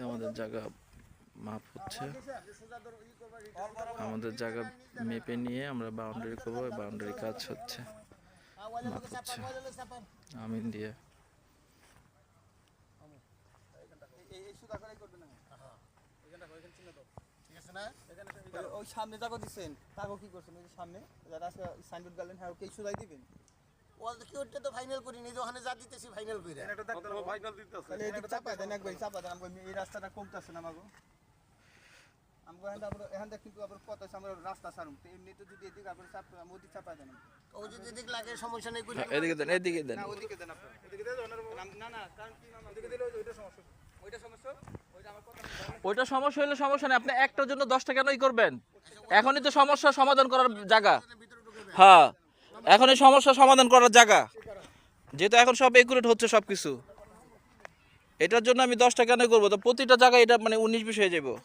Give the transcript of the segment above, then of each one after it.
আমাদের জায়গা মাপ হচ্ছে, আমাদের জায়গা মেপে নিয়ে আমরা বাউন্ডারি করবো। বাউন্ডারি কাজ হচ্ছে, মাপ হচ্ছে আমিন দিয়ে। ওই সামনে জায়গা দিচ্ছেন তাকে কি করছেন? ওই সামনে যারা আজকে সাইনবোর্ড গালেন হ্যাঁ ওকে সুদাই দিবেন। ওয়াল কি ওটা তো ফাইনাল করি নি, ওখানে যা দিতেছি ফাইনাল কইরা এটা ডাক্তার ফাইনাল দিতেছে। তাহলে এদিক চাপা দেন, একবার চাপা দেন। আমরা এই রাস্তাটা কমতাছে না আমাগো। আমগো এখানটা কিন্তু আবার কত আছে আমরা রাস্তা ছাড়ুম। তো এমনি তো যদি এদিক আবার চাপা মোদি চাপা দেন। ও যদি এদিক লাগে সমস্যা নেই কইরা এদিকে দেন, এদিকে দেন। না ওদিকে দেন আপনি। ওদিকে দেন না না কারণ কি মামা ওদিকে দিলে ওইটা সমস্যা। ওইটা সমস্যা? ওইটা আমার কথা না। ওইটা সমস্যা হলে সমস্যা নেই, আপনি একটার জন্য 10টা কেনই করবেন? এখনই তো সমস্যা সমাধান করার জায়গা। হ্যাঁ, এখনই সমস্যা সমাধান করার জায়গা, যেহেতু এখন সব একুরেট হচ্ছে সবকিছু। এটার জন্য আমি 10টা কেন করবো? তো প্রতিটা জায়গায় এটা মানে 19-20 হয়ে যাবো।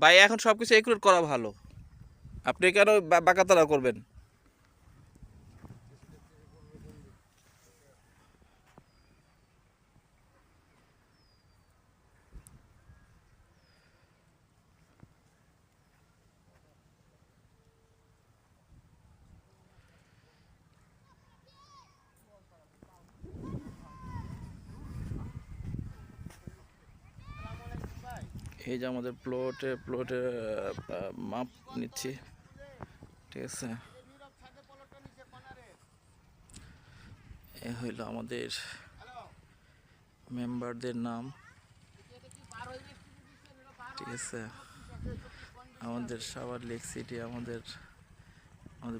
ভাই এখন সবকিছু একুরেট করা ভালো, আপনি কেন বাঁকাতারা করবেন? এই যে আমাদের প্লটে মাপ নিচ্ছি, ঠিক আছে। এ হইল আমাদের মেম্বারদের নাম, ঠিক আছে। আমাদের সাভার লেক সিটি, আমাদের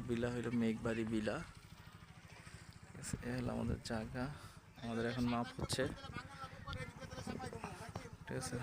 বিলা হইল মেঘবাড়ি বিলা, ঠিক আছে। এ হলো আমাদের জায়গা, আমাদের এখন মাপ হচ্ছে, ঠিক আছে।